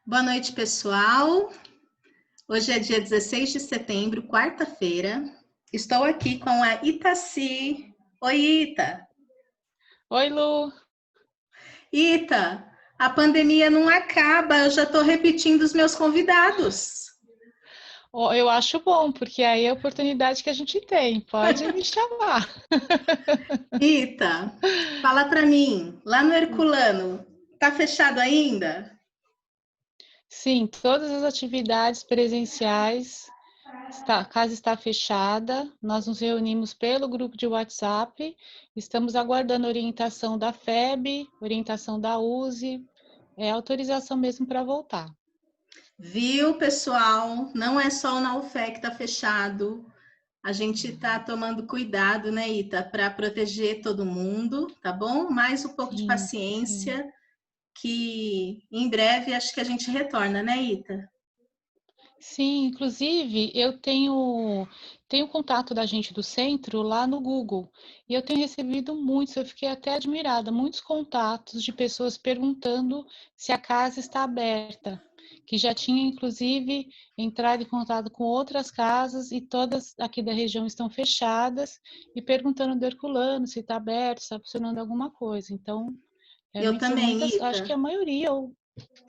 Boa noite, pessoal. Hoje é dia 16 de setembro, quarta-feira. Estou aqui com a Itaci. Oi, Ita. Oi, Lu. Ita, a pandemia não acaba, eu já estou repetindo os meus convidados. Eu acho bom, porque aí é a oportunidade que a gente tem. Pode me chamar. Ita, fala para mim, lá no Herculano, tá fechado ainda? Sim, todas as atividades presenciais, a casa está fechada. Nós nos reunimos pelo grupo de WhatsApp. Estamos aguardando orientação da FEB, orientação da USE, autorização mesmo para voltar. Viu, pessoal? Não é só o Naufé que está fechado. A gente está tomando cuidado, né, Ita, para proteger todo mundo, tá bom? Mais um pouco de Sim, sim. paciência, que em breve acho que a gente retorna, né, Ita? Sim, inclusive eu tenho contato da gente do centro lá no Google e eu tenho recebido muitos, eu fiquei até admirada, muitos contatos de pessoas perguntando se a casa está aberta, que já tinha inclusive entrado em contato com outras casas e todas aqui da região estão fechadas e perguntando do Herculano se está aberto, se está funcionando alguma coisa. Então, Eu realmente são também, muitas, acho que Ita. a maioria, ou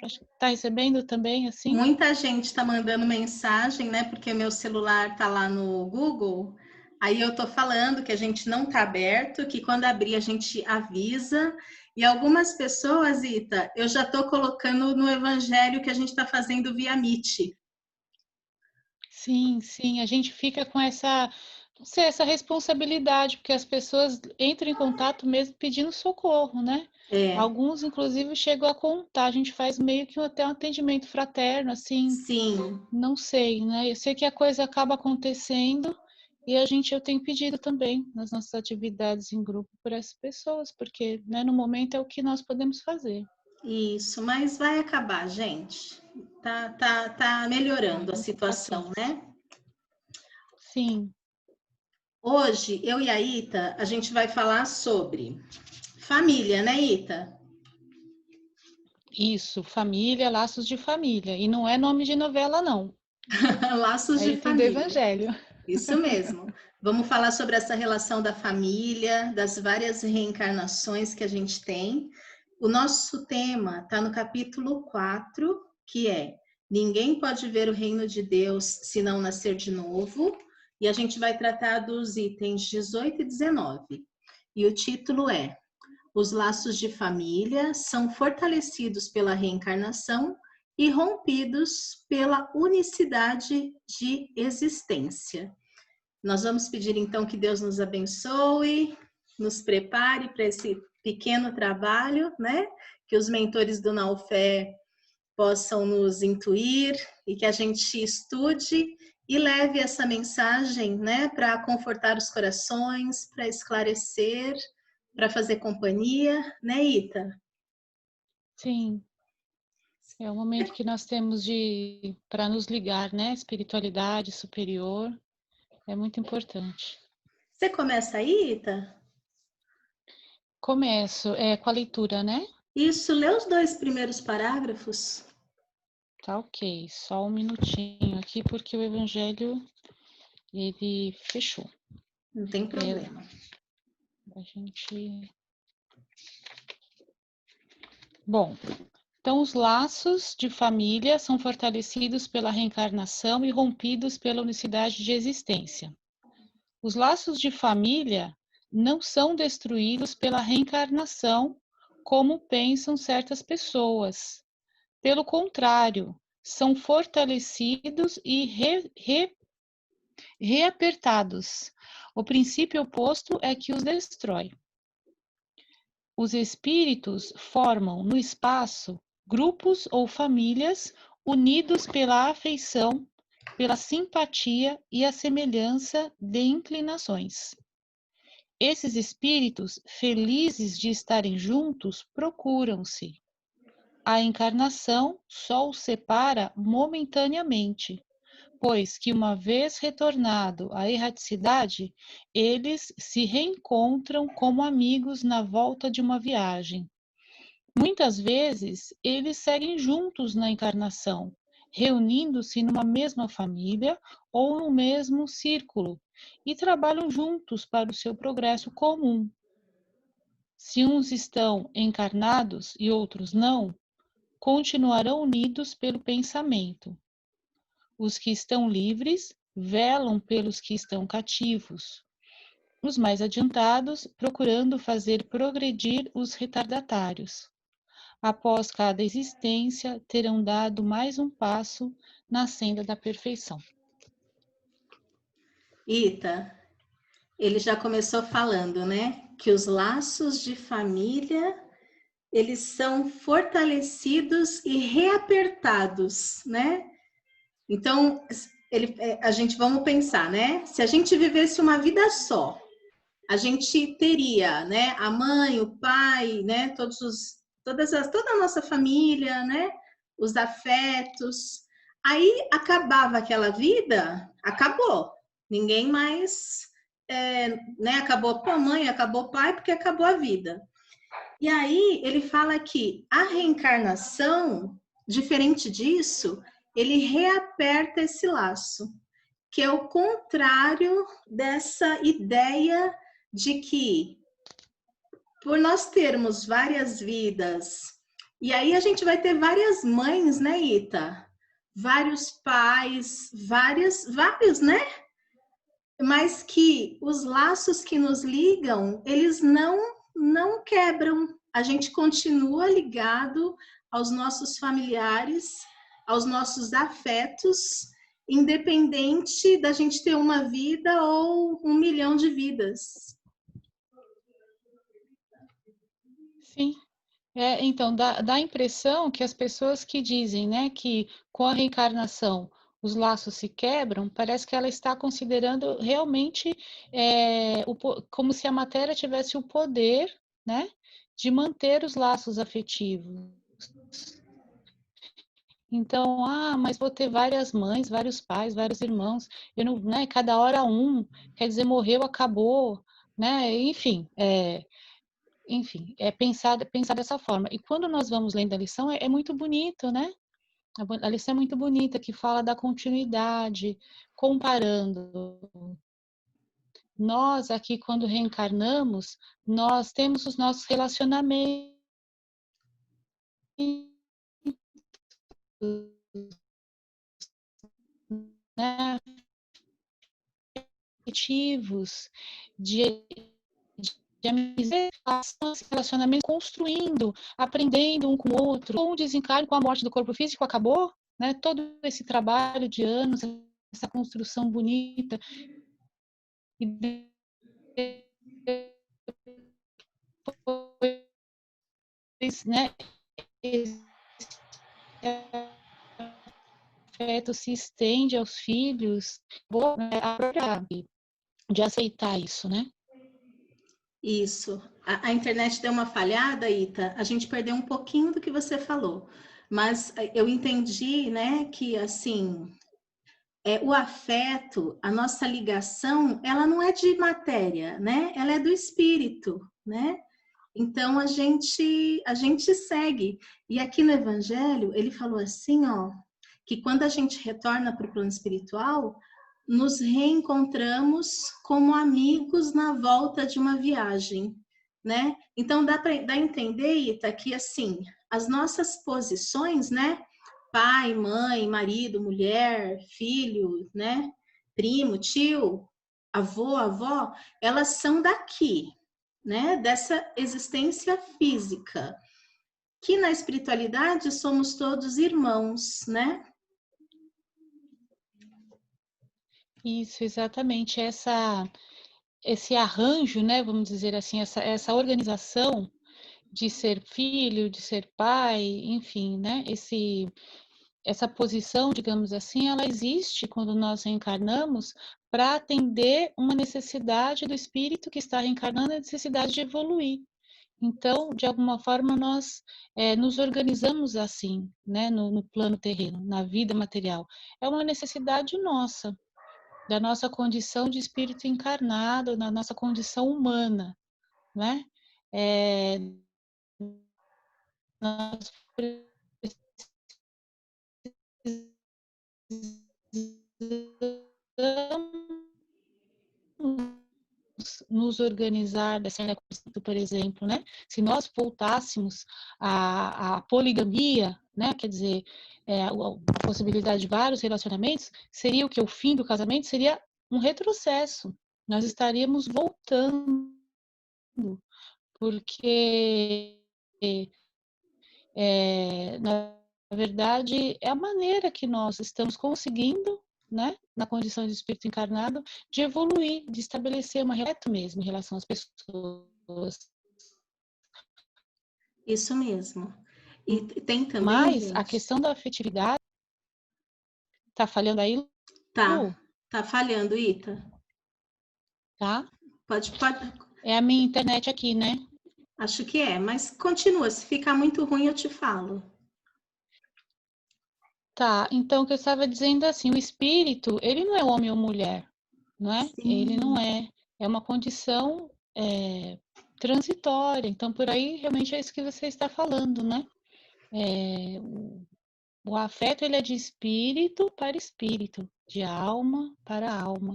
acho que está recebendo também assim. Muita gente está mandando mensagem, né? Porque meu celular tá lá no Google. Aí eu tô falando que a gente não tá aberto, que quando abrir a gente avisa. E algumas pessoas, Ita, eu já tô colocando no evangelho que a gente está fazendo via Meet. Sim, sim, a gente fica com essa, não sei, essa responsabilidade, porque as pessoas entram em contato mesmo pedindo socorro, né? É, Alguns, inclusive, chegam a contar, a gente faz meio que até um atendimento fraterno, assim, sim. não sei, né? Eu sei que a coisa acaba acontecendo e eu tenho pedido também nas nossas atividades em grupo por essas pessoas, porque, né, no momento é o que nós podemos fazer. Isso, mas vai acabar, gente. Tá melhorando a Vamos ter situação, paciência. né? Sim, Hoje, eu e a Ita, a gente vai falar sobre família, né, Ita? isso, família, laços de família. E não é nome de novela, não. Laços É de item do família. Evangelho. Isso mesmo. Vamos falar sobre essa relação da família, das várias reencarnações que a gente tem. O nosso tema está no capítulo 4, que é Ninguém pode ver o reino de Deus se não nascer de novo. E a gente vai tratar dos itens 18 e 19. E o título é Os laços de família são fortalecidos pela reencarnação e rompidos pela unicidade de existência. Nós vamos pedir então que Deus nos abençoe, nos prepare para esse pequeno trabalho, né? Que os mentores do Naufé possam nos intuir e que a gente estude e leve essa mensagem, né, para confortar os corações, para esclarecer, para fazer companhia, né, Ita? Sim, é o momento que nós temos de para nos ligar, né? Espiritualidade superior é muito importante. Você começa aí, Ita? Começo com a leitura, né? Isso, lê os dois primeiros parágrafos. Tá ok, só um minutinho aqui porque o Evangelho ele fechou. Não tem É, problema. a gente. Bom, então os laços de família são fortalecidos pela reencarnação e rompidos pela unicidade de existência. Os laços de família não são destruídos pela reencarnação, como pensam certas pessoas. Pelo contrário, são fortalecidos e reapertados. O princípio oposto é que os destrói. Os espíritos formam no espaço grupos ou famílias unidos pela afeição, pela simpatia e a semelhança de inclinações. Esses espíritos, felizes de estarem juntos, procuram-se. A encarnação só os separa momentaneamente, pois que uma vez retornado à erraticidade, eles se reencontram como amigos na volta de uma viagem. Muitas vezes, eles seguem juntos na encarnação, reunindo-se numa mesma família ou no mesmo círculo, e trabalham juntos para o seu progresso comum. Se uns estão encarnados e outros não, continuarão unidos pelo pensamento. Os que estão livres velam pelos que estão cativos. Os mais adiantados procurando fazer progredir os retardatários. Após cada existência, terão dado mais um passo na senda da perfeição. Ita, ele já começou falando, né, que os laços de família, eles são fortalecidos e reapertados, né? Então, vamos pensar, né? Se a gente vivesse uma vida só, a gente teria, né, a mãe, o pai, né, toda a nossa família, né, os afetos. Aí acabava aquela vida, acabou. Ninguém mais, né, acabou a mãe, acabou o pai, porque acabou a vida. E aí ele fala que a reencarnação, diferente disso, ele reaperta esse laço, que é o contrário dessa ideia de que, por nós termos várias vidas, e aí a gente vai ter várias mães, né, Ita? Vários pais, vários, né? Mas que os laços que nos ligam, eles não quebram. A gente continua ligado aos nossos familiares, aos nossos afetos, independente da gente ter uma vida ou 1 milhão de vidas. Sim. Então, dá a impressão que as pessoas que dizem, né, que com a reencarnação os laços se quebram, parece que ela está considerando realmente como se a matéria tivesse o poder, né, de manter os laços afetivos. Então, mas vou ter várias mães, vários pais, vários irmãos, eu não, né, cada hora um, quer dizer, morreu, acabou, né, enfim, pensar dessa forma. E quando nós vamos lendo a lição, é muito bonito, né? A lição é muito bonita, que fala da continuidade, comparando. Nós aqui, quando reencarnamos, nós temos os nossos relacionamentos, né, afetivos, de amizade, relacionamento, construindo, aprendendo um com o outro. Com o desencarne, com a morte do corpo físico, acabou, né? Todo esse trabalho de anos, essa construção bonita. E depois, né, esse afeto se estende aos filhos, a própria de aceitar isso, né? Isso. A internet deu uma falhada, Ita. A gente perdeu um pouquinho do que você falou. Mas eu entendi, né, que assim, o afeto, a nossa ligação, ela não é de matéria, né? Ela é do espírito, né? Então a gente segue. E aqui no Evangelho ele falou assim, ó, que quando a gente retorna para o plano espiritual, nos reencontramos como amigos na volta de uma viagem, né? Então dá a entender, Ita, que assim, as nossas posições, né? Pai, mãe, marido, mulher, filho, né? Primo, tio, avô, avó, elas são daqui, né? Dessa existência física. Que na espiritualidade somos todos irmãos, né? Isso, exatamente. Esse arranjo, né, vamos dizer assim, essa organização de ser filho, de ser pai, enfim, né, essa posição, digamos assim, ela existe quando nós reencarnamos para atender uma necessidade do espírito que está reencarnando, a necessidade de evoluir. Então, de alguma forma, nós nos organizamos assim, né, no plano terreno, na vida material. É uma necessidade nossa, da nossa condição de espírito encarnado, na nossa condição humana, né? É, nós precisamos nos organizar dessa maneira, por exemplo, né? Se nós voltássemos à poligamia, né? Quer dizer, a possibilidade de vários relacionamentos, seria o que? O fim do casamento seria um retrocesso. Nós estaríamos voltando, porque na verdade é a maneira que nós estamos conseguindo, né, na condição de espírito encarnado, de evoluir, de estabelecer uma reto mesmo em relação às pessoas. Isso mesmo. E tem também, Mas a gente. questão da afetividade tá falhando aí, Lu? Tá falhando, Ita. Tá? Pode. É a minha internet aqui, né? Acho que é, mas continua. Se ficar muito ruim, eu te falo. Tá, então o que eu estava dizendo assim, o espírito, ele não é homem ou mulher, não é? Ele não Sim, é uma condição transitória. Então, por aí, realmente é isso que você está falando, né? O afeto, ele é de espírito para espírito, de alma para alma.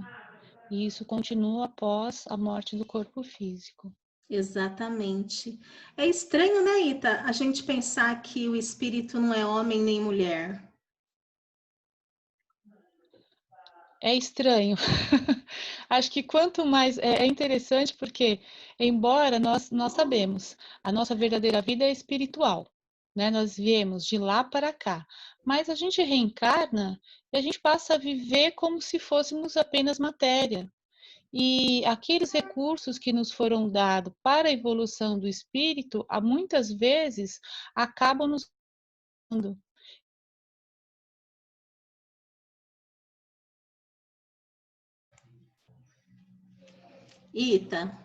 E isso continua após a morte do corpo físico. exatamente. É estranho, né, Ita, a gente pensar que o espírito não é homem nem mulher. É estranho. Acho que quanto mais é interessante porque, embora nós sabemos, a nossa verdadeira vida é espiritual, né? Nós viemos de lá para cá, mas a gente reencarna e a gente passa a viver como se fôssemos apenas matéria. E aqueles recursos que nos foram dados para a evolução do espírito, há muitas vezes acabam nos dando. Ita,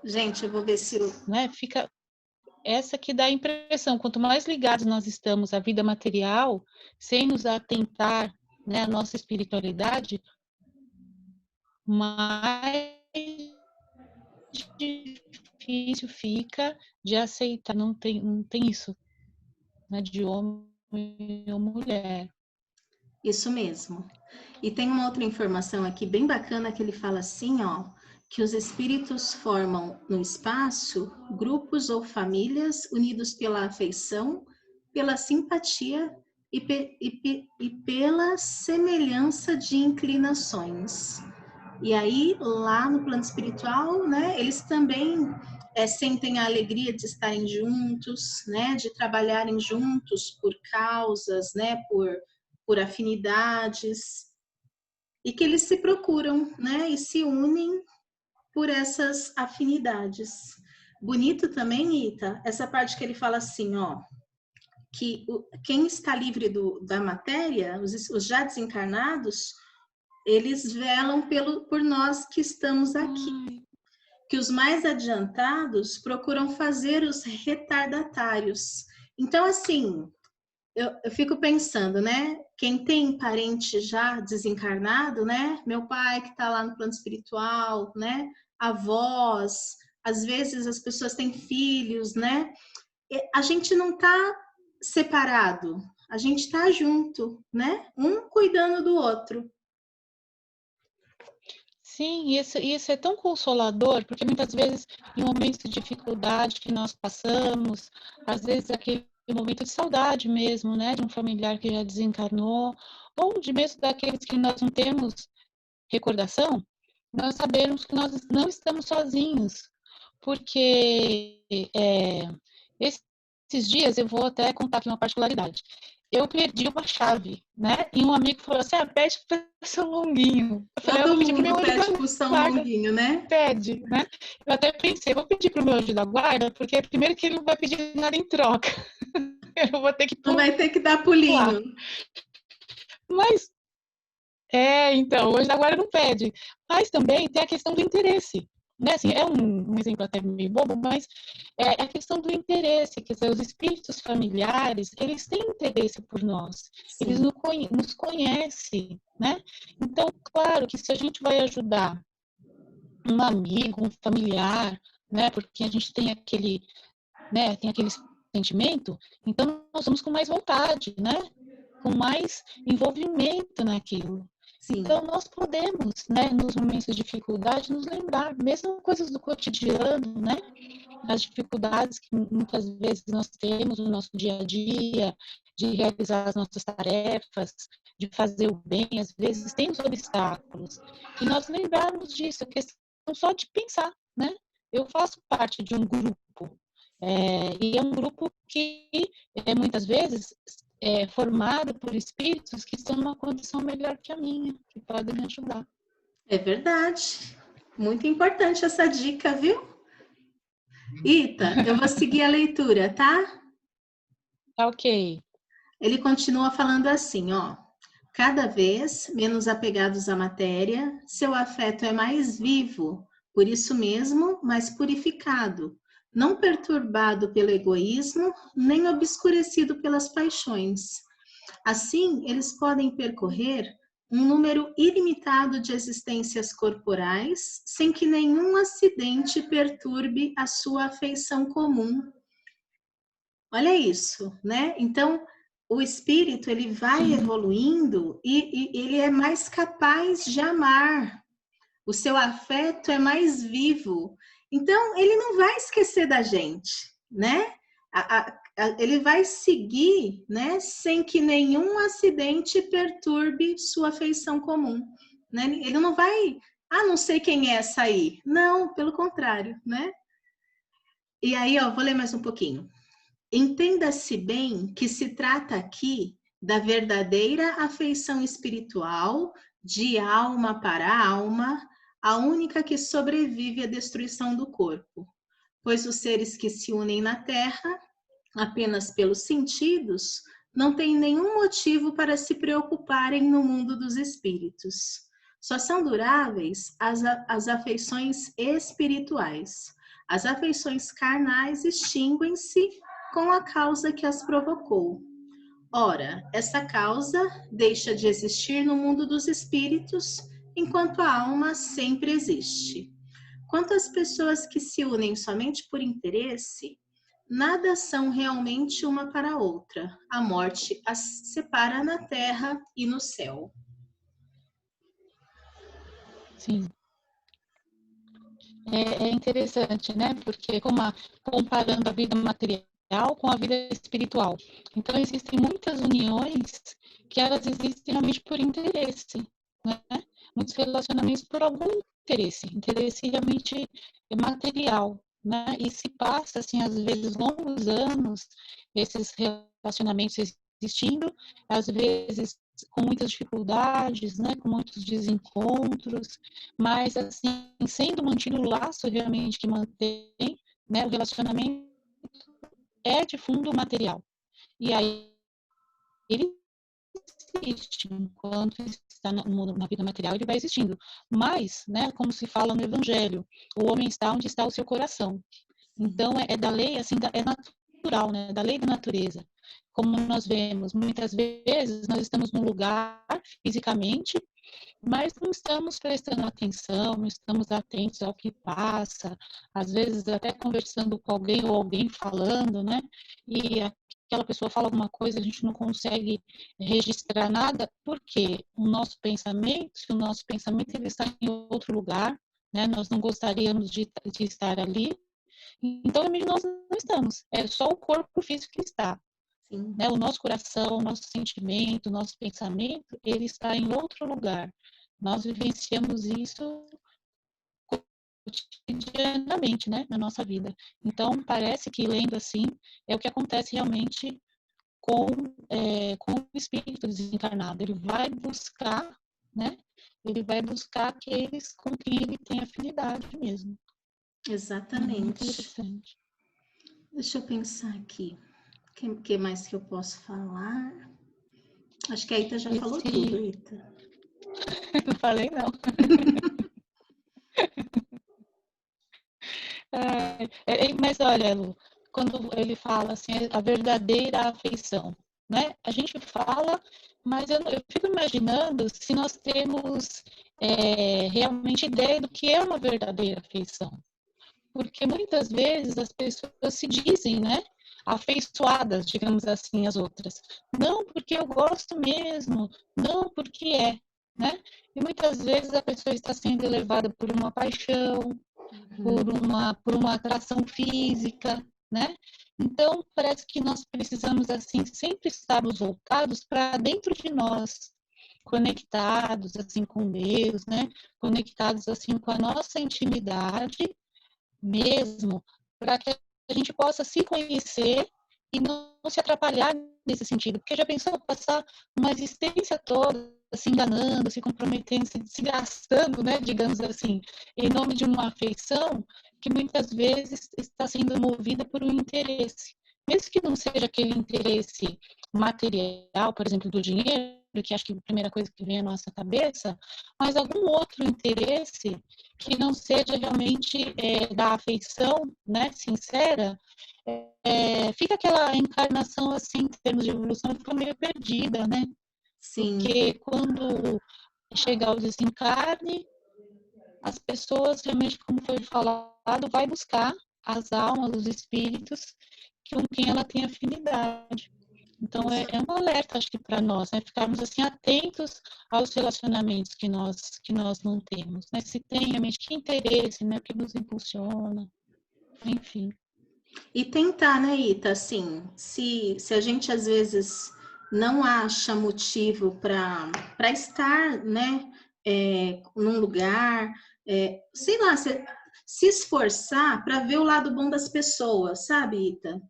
gente, eu vou ver se eu... Né? Fica essa que dá a impressão, quanto mais ligados nós estamos à vida material, sem nos atentar, né, à nossa espiritualidade, mais difícil fica de aceitar, não tem isso, né, de homem ou mulher. Isso mesmo. E tem uma outra informação aqui bem bacana que ele fala assim, ó, que os espíritos formam no espaço grupos ou famílias unidos pela afeição, pela simpatia e pela semelhança de inclinações. E aí, lá no plano espiritual, né, eles também sentem a alegria de estarem juntos, né, de trabalharem juntos por causas, né, por afinidades, e que eles se procuram, né, e se unem por essas afinidades. Bonito também, Ita, essa parte que ele fala assim, ó, que quem está livre da matéria, os já desencarnados, eles velam por nós que estamos aqui. Ai. Que os mais adiantados procuram fazer os retardatários. Então, assim, eu fico pensando, né? Quem tem parente já desencarnado, né? Meu pai que está lá no plano espiritual, né? Avós, às vezes as pessoas têm filhos, né? A gente não está separado, a gente está junto, né? Um cuidando do outro. Sim, isso é tão consolador, porque muitas vezes, em momentos de dificuldade que nós passamos, às vezes aquele momento de saudade mesmo, né, de um familiar que já desencarnou, ou de mesmo daqueles que nós não temos recordação, nós sabemos que nós não estamos sozinhos, porque esses dias eu vou até contar aqui uma particularidade. Eu perdi uma chave, né? E um amigo falou assim: pede para o seu Longuinho. Eu falei: eu Todo vou pedir para o meu mundo anjo pede da pro São guarda. Longuinho, né? Pede, né? Eu até pensei: vou pedir para o meu anjo da guarda, porque primeiro que ele não vai pedir nada em troca. Eu vou ter que Não vai ter que dar pular. pulinho. Mas, então, o anjo da guarda não pede. Mas também tem a questão do interesse. Né? Assim, é um exemplo até meio bobo, mas é a questão do interesse, quer dizer, os espíritos familiares, eles têm interesse por nós, eles Sim, nos conhecem, né? Então, claro que se a gente vai ajudar um amigo, um familiar, né? Porque a gente tem aquele, né? Tem aquele sentimento, então nós vamos com mais vontade, né? Com mais envolvimento naquilo. Sim, Então, nós podemos, né, nos momentos de dificuldade, nos lembrar, mesmo coisas do cotidiano, né, as dificuldades que muitas vezes nós temos no nosso dia a dia, de realizar as nossas tarefas, de fazer o bem, às vezes tem os obstáculos. E nós lembrarmos disso, a questão só de pensar, né? Eu faço parte de um grupo, e é um grupo que muitas vezes é formado por espíritos que estão numa condição melhor que a minha, que podem me ajudar. é verdade. Muito importante essa dica, viu? Ita, eu vou seguir a leitura, tá? Tá ok. Ele continua falando assim, ó. Cada vez menos apegados à matéria, seu afeto é mais vivo, por isso mesmo, mais purificado, não perturbado pelo egoísmo, nem obscurecido pelas paixões. Assim, eles podem percorrer um número ilimitado de existências corporais, sem que nenhum acidente perturbe a sua afeição comum. Olha isso, né? Então, o espírito ele vai Sim, evoluindo e ele é mais capaz de amar. O seu afeto é mais vivo. Então, ele não vai esquecer da gente, né? Ele vai seguir, né? Sem que nenhum acidente perturbe sua afeição comum, né? Ele não vai, não sei quem é essa aí. Não, pelo contrário, né? E aí, ó, vou ler mais um pouquinho. Entenda-se bem que se trata aqui da verdadeira afeição espiritual, de alma para alma, a única que sobrevive à destruição do corpo. Pois os seres que se unem na Terra, apenas pelos sentidos, não têm nenhum motivo para se preocuparem no mundo dos espíritos. Só são duráveis as afeições espirituais. As afeições carnais extinguem-se com a causa que as provocou. Ora, essa causa deixa de existir no mundo dos espíritos, enquanto a alma sempre existe. Quanto às pessoas que se unem somente por interesse, nada são realmente uma para a outra. A morte as separa na terra e no céu. sim. É interessante, né? Porque comparando a vida material com a vida espiritual. Então, existem muitas uniões que elas existem realmente por interesse, né? Muitos relacionamentos por algum interesse realmente material, né? E se passa, assim, às vezes, longos anos, esses relacionamentos existindo, às vezes com muitas dificuldades, né? Com muitos desencontros, mas, assim, sendo mantido o laço realmente que mantém, né, o relacionamento é de fundo material. E aí ele existe, enquanto está na vida material, ele vai existindo. Mas, né, como se fala no Evangelho, o homem está onde está o seu coração. Então, é da lei, assim, é natural, né, da lei da natureza. Como nós vemos, muitas vezes nós estamos num lugar fisicamente, mas não estamos prestando atenção, não estamos atentos ao que passa, às vezes até conversando com alguém ou alguém falando, né? E aquela pessoa fala alguma coisa, a gente não consegue registrar nada, porque se o nosso pensamento ele está em outro lugar, né? Nós não gostaríamos de estar ali, então realmente nós não estamos, é só o corpo físico que está. Sim, Né? O nosso coração, o nosso sentimento, o nosso pensamento, ele está em outro lugar. Nós vivenciamos isso cotidianamente, né, na nossa vida. Então, parece que lendo assim, é o que acontece realmente com, com o espírito desencarnado. Ele vai buscar, né, ele vai buscar aqueles com quem ele tem afinidade mesmo. É muito exatamente. interessante. Deixa eu pensar aqui. O que mais que eu posso falar? Acho que a Ita já falou tudo, Esse, Ita. não falei não. Mas olha, Lu, quando ele fala assim, a verdadeira afeição. né? A gente fala, mas eu fico imaginando se nós temos realmente ideia do que é uma verdadeira afeição. Porque muitas vezes as pessoas se dizem, né, afeiçoadas, digamos assim, às outras. Não porque eu gosto mesmo, não porque é, né? E muitas vezes a pessoa está sendo levada por uma paixão, por uma atração física, né? Então, parece que nós precisamos, assim, sempre estarmos voltados para dentro de nós, conectados, assim, com Deus, né? Conectados, assim, com a nossa intimidade mesmo, para que a gente possa se conhecer e não se atrapalhar nesse sentido. Porque já pensou passar uma existência toda se enganando, se comprometendo, se gastando, né, digamos assim, em nome de uma afeição que muitas vezes está sendo movida por um interesse. Mesmo que não seja aquele interesse material, por exemplo, do dinheiro, que acho que é a primeira coisa que vem à nossa cabeça, mas algum outro interesse que não seja realmente da afeição, né, sincera, fica aquela encarnação, assim, em termos de evolução, fica meio perdida, né? Sim. Porque quando chega ao desencarne, as pessoas, realmente, como foi falado, vai buscar as almas, os espíritos, com quem ela tem afinidade. Então, Isso. é um alerta, acho que para nós, né? Ficarmos, assim, atentos aos relacionamentos que nós não temos, né? Se tem realmente que interesse, né? O que nos impulsiona, enfim. E tentar, né, Ita, assim, se a gente às vezes não acha motivo para estar, né, num lugar, sei lá, se esforçar para ver o lado bom das pessoas, sabe, Ita?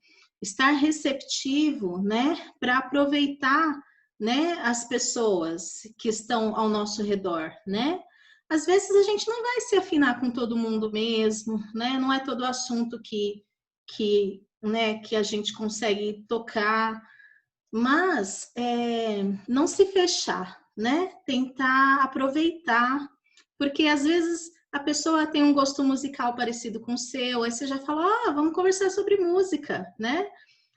Estar receptivo, né, para aproveitar, né, as pessoas que estão ao nosso redor, né? Às vezes a gente não vai se afinar com todo mundo mesmo, né? Não é todo assunto que a gente consegue tocar, mas não se fechar, né? Tentar aproveitar, porque às vezes a pessoa tem um gosto musical parecido com o seu, aí você já fala, vamos conversar sobre música, né?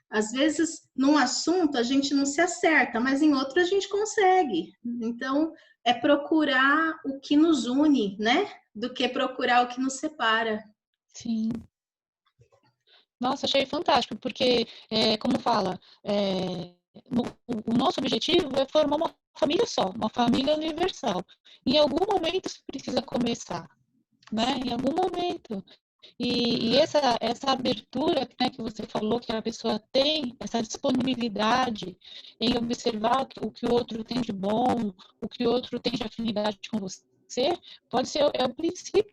Às vezes, num assunto a gente não se acerta, mas em outro a gente consegue. Então, é procurar o que nos une, né? Do que procurar o que nos separa. Sim. Nossa, achei fantástico, porque, como fala, o nosso objetivo é formar uma família só, uma família universal. Em algum momento isso precisa começar, né? Em algum momento. E essa abertura, né, que você falou que a pessoa tem, essa disponibilidade em observar o que o outro tem de bom, o que o outro tem de afinidade com você, pode ser o princípio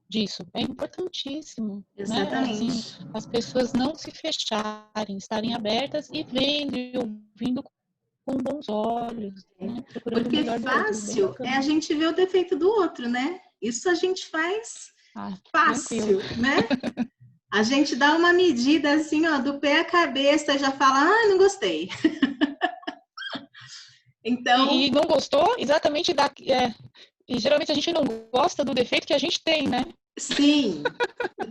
disso. É importantíssimo, né? Assim, Exatamente. as pessoas não se fecharem, estarem abertas e vendo e ouvindo com bons olhos, né? Procurando o Porque melhor do outro. Bem fácil é a bacana. gente ver o defeito do outro, né? Isso a gente faz Ah, tranquilo. fácil, né? A gente dá uma medida assim, ó, do pé à cabeça e já fala, não gostei. Então, E não gostou exatamente e geralmente a gente não gosta do defeito que a gente tem, né? sim,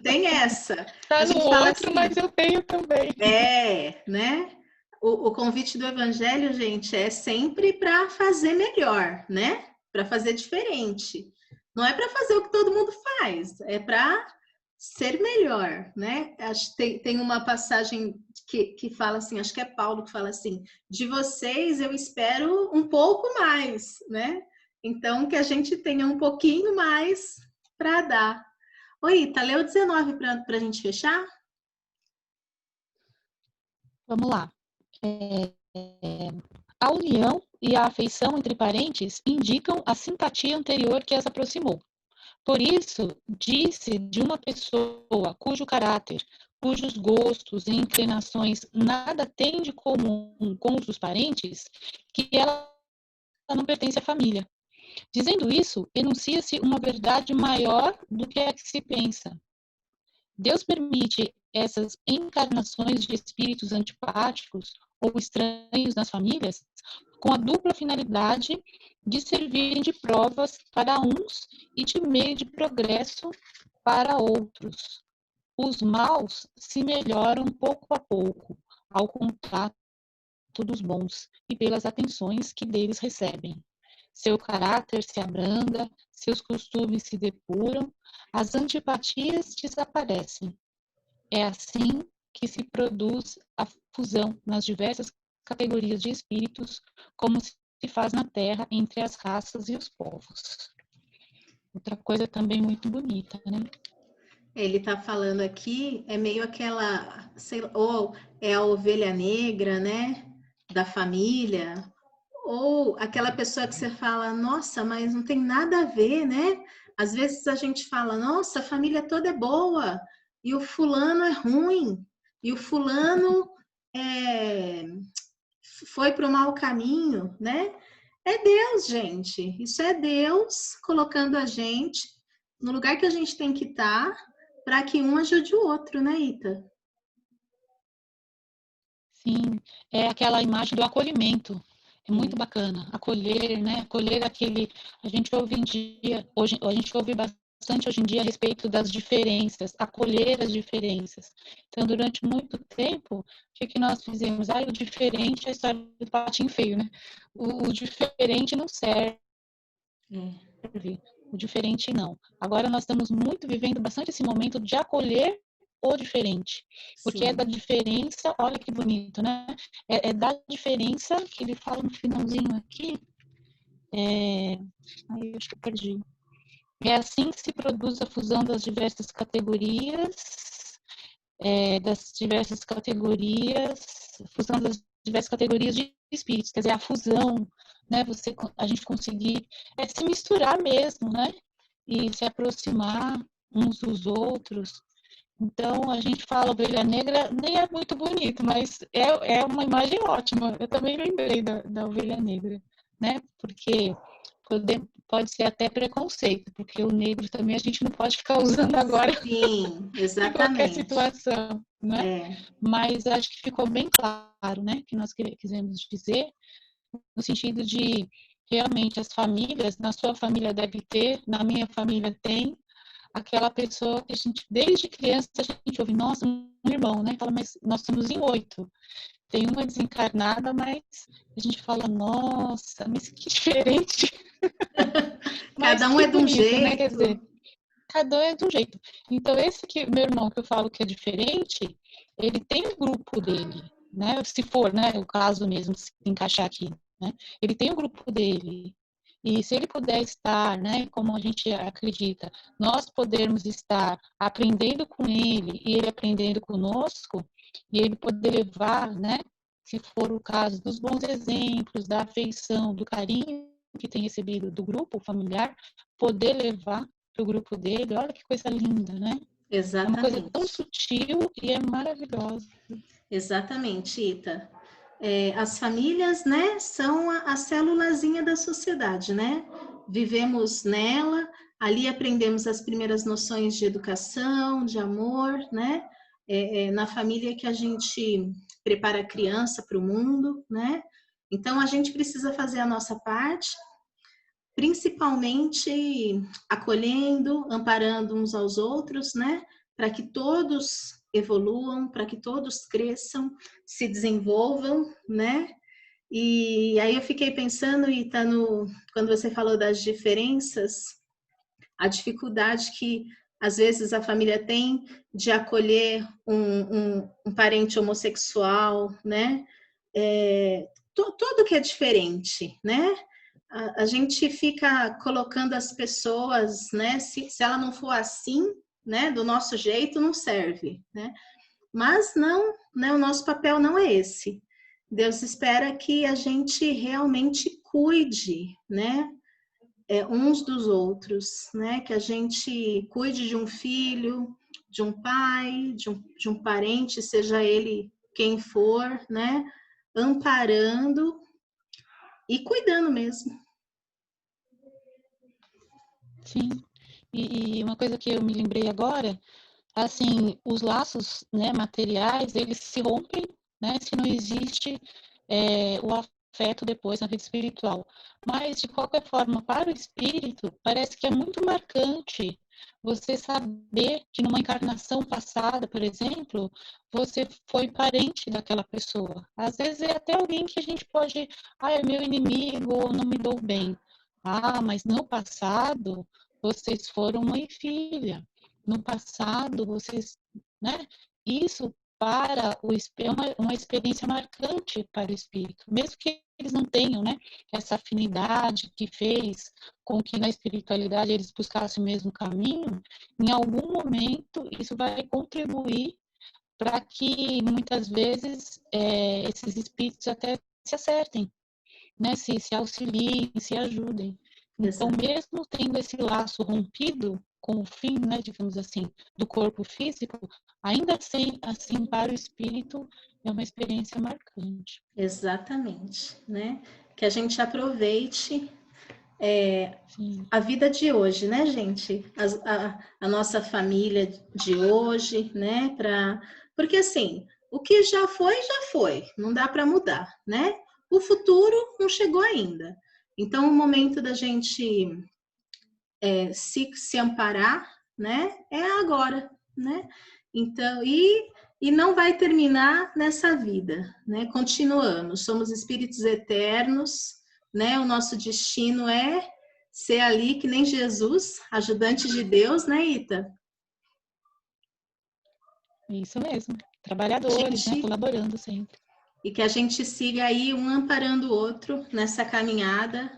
tem essa. A Tá no gente fala outro, mas assim, eu tenho também. né? O convite do evangelho, gente, é sempre para fazer melhor, né? Para fazer diferente. Não é para fazer o que todo mundo faz, é para ser melhor, né? Acho que tem uma passagem que fala assim, acho que é Paulo que fala assim, de vocês eu espero um pouco mais, né? Então, que a gente tenha um pouquinho mais para dar. Oi, Ita, leu 19 para a gente fechar? Vamos lá. A união e a afeição entre parentes indicam a simpatia anterior que as aproximou. Por isso, disse de uma pessoa cujo caráter, cujos gostos e inclinações nada têm de comum com os dos parentes, que ela não pertence à família. Dizendo isso, enuncia-se uma verdade maior do que a que se pensa. Deus permite essas encarnações de espíritos antipáticos ou estranhos nas famílias com a dupla finalidade de servirem de provas para uns e de meio de progresso para outros. Os maus se melhoram pouco a pouco ao contato métodos bons e pelas atenções que deles recebem. Seu caráter se abranda, seus costumes se depuram, as antipatias desaparecem. É assim que se produz a fusão nas diversas categorias de espíritos, como se faz na Terra entre as raças e os povos. Outra coisa também muito bonita, né? Ele está falando aqui, é meio aquela, sei lá, ou é a ovelha negra, né, da família, ou aquela pessoa que você fala, nossa, mas não tem nada a ver, né? Às vezes a gente fala, nossa, a família toda é boa, e o fulano é ruim, e o fulano é, foi para o mau caminho, né? É Deus, gente. Isso é Deus colocando a gente no lugar que a gente tem que estar para que um ajude o outro, né, Ita? Sim, é aquela imagem do acolhimento. É muito É. bacana. Acolher, né? Acolher aquele. A gente ouve em dia, hoje, a gente ouve bastante hoje em dia a respeito das diferenças, acolher as diferenças. Então, durante muito tempo, o que nós fizemos? O diferente é a história do patinho feio, né? O diferente não serve. É. O diferente não. Agora nós estamos muito vivendo bastante esse momento de acolher o diferente, porque é da Sim. diferença, olha que bonito, né? É da diferença que ele fala no finalzinho aqui. Aí eu acho que eu perdi. É assim que se produz a fusão das diversas categorias, fusão das diversas categorias de espíritos, quer dizer, a fusão, né? A gente conseguir se misturar mesmo, né? E se aproximar uns dos outros. Então, a gente fala ovelha negra, nem é muito bonito, mas é uma imagem ótima. Eu também lembrei da ovelha negra, né? Porque pode ser até preconceito, porque o negro também a gente não pode ficar usando agora Sim, em qualquer exatamente. situação, né? É, Mas acho que ficou bem claro, né? Que nós quisemos dizer, no sentido de realmente as famílias, na sua família deve ter, na minha família tem, aquela pessoa que a gente, desde criança, a gente ouve, nossa, um irmão, né? Fala, mas nós somos em 8. Tem uma desencarnada, mas a gente fala, nossa, mas que diferente, mas cada um que é de um bonito, né? Quer dizer, jeito. cada um é de um jeito. Então, esse que meu irmão que eu falo que é diferente, ele tem o grupo dele, né? Se for, né, o caso mesmo, se encaixar aqui, né? Ele tem o grupo dele. E se ele puder estar, né, como a gente acredita, nós podermos estar aprendendo com ele e ele aprendendo conosco, e ele poder levar, né, se for o caso, dos bons exemplos, da afeição, do carinho que tem recebido do grupo familiar, poder levar para o grupo dele, olha que coisa linda, né? É uma coisa tão Exatamente. sutil e é maravilhosa. Exatamente, Ita. É, as famílias, né, são a célulazinha da sociedade, né? Vivemos nela, ali aprendemos as primeiras noções de educação, de amor, né? Na família que a gente prepara a criança para o mundo, né? Então a gente precisa fazer a nossa parte, principalmente acolhendo, amparando uns aos outros, né? Para que todos evoluam, para que todos cresçam, se desenvolvam, né? E aí eu fiquei pensando, Ita, quando você falou das diferenças, a dificuldade que às vezes a família tem de acolher um parente homossexual, né? Tudo que é diferente, né? A gente fica colocando as pessoas, né? Se ela não for assim, né? Do nosso jeito, não serve, né? Mas não, né? O nosso papel não é esse. Deus espera que a gente realmente cuide, né? Uns dos outros, né? Que a gente cuide de um filho, de um pai, de um parente, seja ele quem for, né? Amparando e cuidando mesmo. Sim. E uma coisa que eu me lembrei agora, assim, os laços, né, materiais, eles se rompem, né, se não existe o afeto depois na vida espiritual. Mas, de qualquer forma, para o espírito, parece que é muito marcante Você saber que numa encarnação passada, por exemplo, você foi parente daquela pessoa. Às vezes é até alguém que a gente pode, é meu inimigo, ou não me dou bem. Mas no passado, vocês foram mãe e filha. No passado, vocês, né? Isso para o espírito é uma experiência marcante para o espírito, mesmo que eles não tenham, né, essa afinidade que fez com que na espiritualidade eles buscassem o mesmo caminho. Em algum momento isso vai contribuir para que muitas vezes esses espíritos até se acertem, né, se auxiliem, se ajudem. Então, Exato. mesmo tendo esse laço rompido com o fim, né, digamos assim, do corpo físico, ainda assim, para o espírito, é uma experiência marcante. Exatamente, né? Que a gente aproveite Sim. a vida de hoje, né, gente? A nossa família de hoje, né? Porque assim, o que já foi, não dá para mudar, né? O futuro não chegou ainda. Então, o momento da gente se amparar, né? É agora, né? Então, e não vai terminar nessa vida, né? Continuamos, somos espíritos eternos, né? O nosso destino é ser ali que nem Jesus, ajudante de Deus, né, Ita? Isso mesmo. Trabalhadores, né? Gente, Colaborando sempre. e que a gente siga aí um amparando o outro nessa caminhada,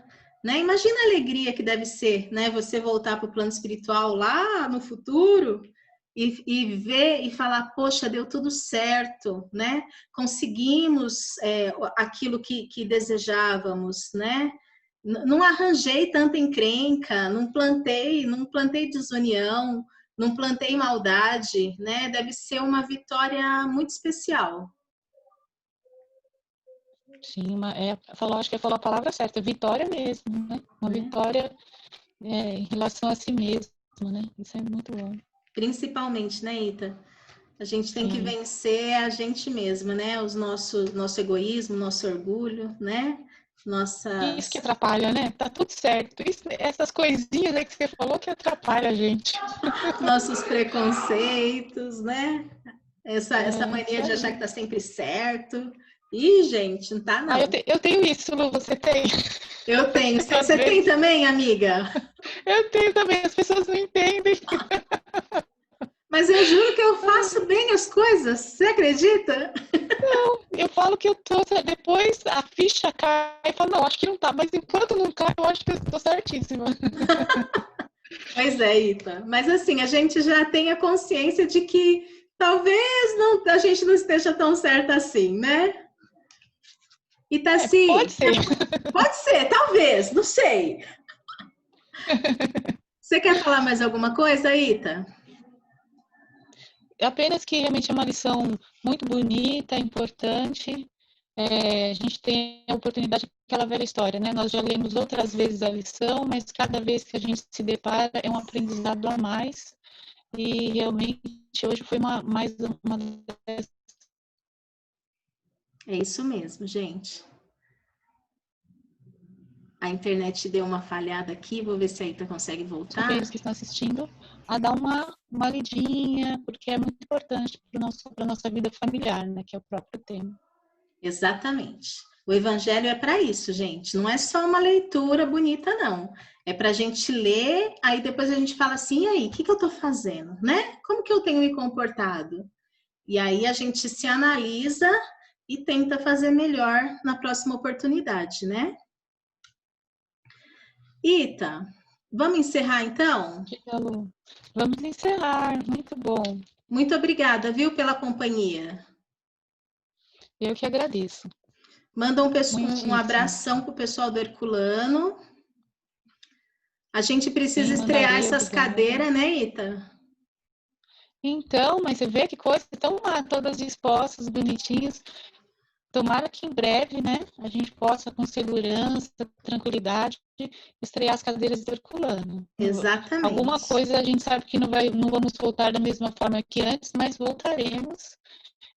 né? Imagina a alegria que deve ser, né? Você voltar para o plano espiritual lá no futuro e ver e falar, poxa, deu tudo certo, né? Conseguimos aquilo que desejávamos, né? Não arranjei tanta encrenca, não plantei desunião, não plantei maldade, né? Deve ser uma vitória muito especial. Sim, acho que falou a palavra certa, vitória mesmo, né? Uma Né? vitória em relação a si mesmo, né? Isso é muito bom. Principalmente, né, Ita? A gente tem que Sim. vencer a gente mesma, né? Nosso egoísmo, nosso orgulho, né? Isso que Nossas, atrapalha, né? Tá tudo certo. Essas coisinhas aí que você falou que atrapalha a gente. nossos preconceitos, né? Essa Isso mania de achar aí. que tá sempre certo. Ih, gente, não tá não. Eu tenho isso, Lu, você tem? Eu tenho. Às Você tem vezes. também, amiga? Eu tenho também, as pessoas não entendem. Mas eu juro que eu faço bem as coisas. Você acredita? Eu falo que eu tô, depois a ficha cai e falo, não, acho que não tá, mas enquanto não cai, eu acho que eu tô certíssima. Pois é, Ita. Mas assim, a gente já tem a consciência de que talvez a gente não esteja tão certa assim, né? Pode Itaci, ser. pode ser, talvez, não sei. Você quer falar mais alguma coisa, Ita? Apenas que realmente é uma lição muito bonita, importante. A gente tem a oportunidade daquela velha história, né? Nós já lemos outras vezes a lição, mas cada vez que a gente se depara é um aprendizado a mais. E realmente hoje foi mais uma É isso mesmo, gente. A internet deu uma falhada aqui, vou ver se a Ita consegue voltar. companheiros que estão assistindo a dar uma lidinha, porque é muito importante para a nossa vida familiar, né? Que é o próprio tema. Exatamente. O evangelho é para isso, gente. Não é só uma leitura bonita, não. É para a gente ler, aí depois a gente fala assim, e aí, o que eu estou fazendo, né? Como que eu tenho me comportado? E aí a gente se analisa e tenta fazer melhor na próxima oportunidade, né? Ita, vamos encerrar então? Vamos encerrar, muito bom. Muito obrigada, viu, pela companhia. Eu que agradeço. Manda um Muitíssimo. abração pro pessoal do Herculano. A gente precisa Sim, estrear mandarei, essas obrigada. cadeiras, né, Ita? Então, mas você vê que coisa, estão lá todas dispostas, bonitinhas. Tomara que em breve, né, a gente possa, com segurança, tranquilidade, estrear as cadeiras do Herculano. Alguma Exatamente. coisa a gente sabe que não vamos voltar da mesma forma que antes, mas voltaremos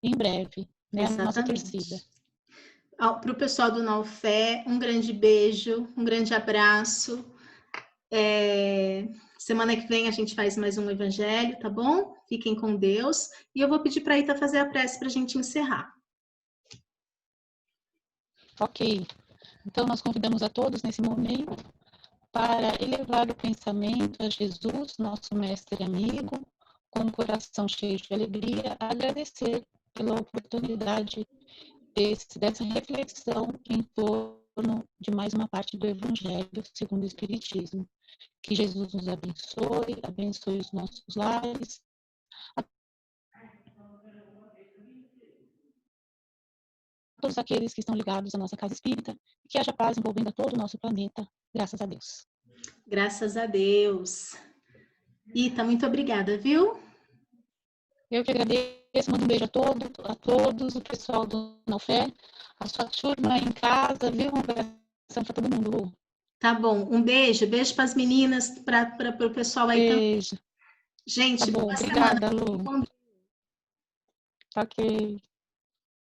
em breve, né, a nossa torcida. Exatamente. Para o pessoal do Naufé, um grande beijo, um grande abraço. Semana que vem a gente faz mais um evangelho, tá bom? Fiquem com Deus. E eu vou pedir para a Ita fazer a prece para a gente encerrar. Ok. Então, nós convidamos a todos nesse momento para elevar o pensamento a Jesus, nosso mestre e amigo, com o coração cheio de alegria, agradecer pela oportunidade dessa reflexão em torno de mais uma parte do Evangelho segundo o Espiritismo. Que Jesus nos abençoe, abençoe os nossos lares, a todos aqueles que estão ligados à nossa casa espírita, e que haja paz envolvendo a todo o nosso planeta, graças a Deus. Graças a Deus. Ita, muito obrigada, viu? Eu que agradeço, mando um beijo a todos, o pessoal do Naufé, a sua turma em casa, viu? Um abração para todo mundo, Lu. Tá bom, um beijo para as meninas, para o pessoal aí também. Beijo. Gente, Tá bom, boa obrigada, semana. Lu. Ok.